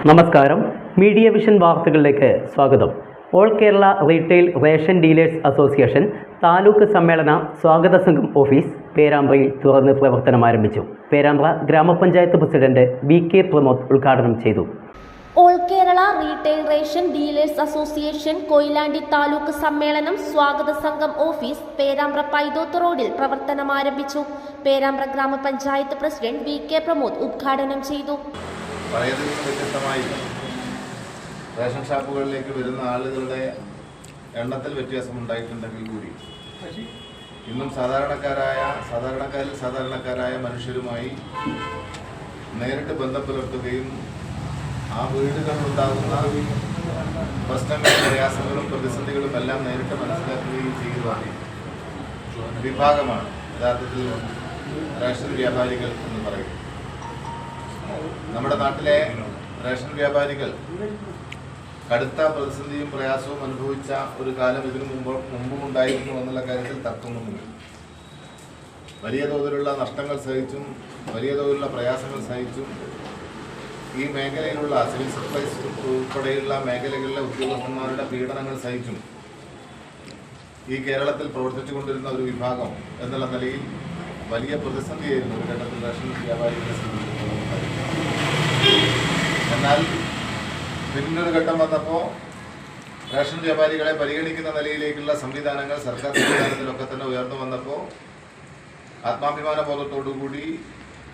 നമസ്കാരം. Media vision വാർത്തകളിലേക്ക് സ്വാഗതം. All Kerala retail ration dealers association taluk സമ്മേളന സ്വാഗത സംഘം ഓഫീസ് പേരാമ്പ്രയിൽ തുറന്ന് പ്രവർത്തനം ആരംഭിച്ചു. പേരാമ്പ്ര ഗ്രാമപഞ്ചായത്ത് പ്രസിഡന്റ് VK പ്രമോദ് ഉദ്ഘാടനം ചെയ്തു. All Kerala retail ration dealers association Koyilandy taluk സമ്മേളനം സ്വാഗത സംഘം ഓഫീസ് പേരാമ്പ്ര പൈതോത്ത് റോഡിൽ പ്രവർത്തനം ആരംഭിച്ചു. പേരാമ്പ്ര ഗ്രാമപഞ്ചായത്ത് പ്രസിഡന്റ് VK പ്രമോദ് ഉദ്ഘാടനം ചെയ്തു. പഴയതിൽ നിന്ന് വ്യത്യസ്തമായി റേഷൻ ഷാപ്പുകളിലേക്ക് വരുന്ന ആളുകളുടെ എണ്ണത്തിൽ വ്യത്യാസമുണ്ടായിട്ടുണ്ടെങ്കിൽ കൂടി ഇന്നും സാധാരണക്കാരായ മനുഷ്യരുമായി നേരിട്ട് ബന്ധം പുലർത്തുകയും ആ വീടുകളിലുണ്ടാകുന്ന പ്രശ്നങ്ങളും പ്രയാസങ്ങളും പ്രതിസന്ധികളും എല്ലാം നേരിട്ട് മനസ്സിലാക്കുകയും ചെയ്യുന്ന വിഭാഗമാണ് യഥാർത്ഥത്തിൽ റേഷൻ വ്യാപാരികൾ എന്ന് പറയും. നമ്മുടെ നാട്ടിലെ റേഷൻ വ്യാപാരികൾ കടുത്ത പ്രതിസന്ധിയും പ്രയാസവും അനുഭവിച്ച ഒരു കാലം ഇതിനു മുമ്പും ഉണ്ടായിരുന്നു എന്നുള്ള കാര്യത്തിൽ തർക്കമൊന്നുമില്ല. വലിയ തോതിലുള്ള നഷ്ടങ്ങൾ സഹിച്ചും വലിയ തോതിലുള്ള പ്രയാസങ്ങൾ സഹിച്ചും ഈ മേഖലയിലുള്ള സിവിൽ സപ്ലൈസ് ഉൾപ്പെടെയുള്ള മേഖലകളിലെ ഉദ്യോഗസ്ഥന്മാരുടെ പീഡനങ്ങൾ സഹിച്ചും ഈ കേരളത്തിൽ പ്രവർത്തിച്ചു കൊണ്ടിരുന്ന ഒരു വിഭാഗം എന്നുള്ള നിലയിൽ വലിയ പ്രതിസന്ധിയായിരുന്നു ഒരു ഘട്ടത്തിൽ റേഷൻ വ്യാപാരികളെ സംബന്ധിച്ചിടത്തോളം. എന്നാൽ പിന്നൊരു ഘട്ടം വന്നപ്പോൾ റേഷൻ വ്യാപാരികളെ പരിഗണിക്കുന്ന നിലയിലേക്കുള്ള സംവിധാനങ്ങൾ സർക്കാർ സംവിധാനത്തിലൊക്കെ തന്നെ ഉയർന്നു വന്നപ്പോൾ ആത്മാഭിമാന ബോധത്തോടുകൂടി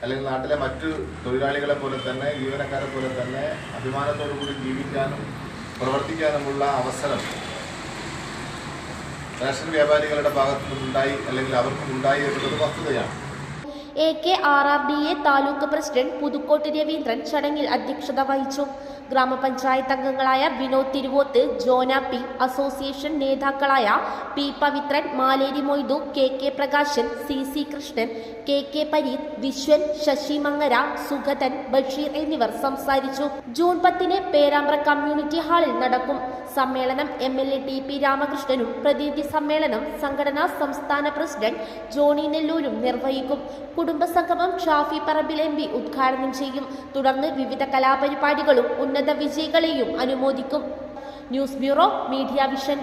അല്ലെങ്കിൽ നാട്ടിലെ മറ്റു തൊഴിലാളികളെ പോലെ തന്നെ ജീവനക്കാരെ പോലെ തന്നെ അഭിമാനത്തോടുകൂടി ജീവിക്കാനും പ്രവർത്തിക്കാനുമുള്ള അവസരം റേഷൻ വ്യാപാരികളുടെ ഭാഗത്തു നിന്നുണ്ടായി അല്ലെങ്കിൽ അവർക്കും ഉണ്ടായി എന്നുള്ളത് വസ്തുതയാണ്. AKRRDA താലൂക്ക് പ്രസിഡന്റ് പുതുക്കോട്ട് രവീന്ദ്രൻ ചടങ്ങിൽ അധ്യക്ഷത വഹിച്ചു. ഗ്രാമപഞ്ചായത്ത് അംഗങ്ങളായ വിനോദ് തിരുവോത്ത്, ജോന P, അസോസിയേഷൻ നേതാക്കളായ P Pavithran, Maleri Moythu, KK Prakashan, CC Krishnan, KK Pareeth, Viswan, Sasi Mangara, Sugathan, Basheer എന്നിവർ സംസാരിച്ചു. ജൂൺ 10 പേരാമ്പ്ര കമ്മ്യൂണിറ്റി ഹാളിൽ നടക്കും. സമ്മേളനം MLA TP രാമകൃഷ്ണനും പ്രതിനിധി സമ്മേളനം സംഘടനാ സംസ്ഥാന പ്രസിഡന്റ് ജോണി നെല്ലൂരും നിർവഹിക്കും. കുടുംബസംഗമം ഷാഫി പറമ്പിൽ MP ഉദ്ഘാടനം ചെയ്യും. തുടർന്ന് വിവിധ കലാപരിപാടികളും ഉന്നത വിജയികളെയും അനുമോദിക്കും. News bureau, media vision.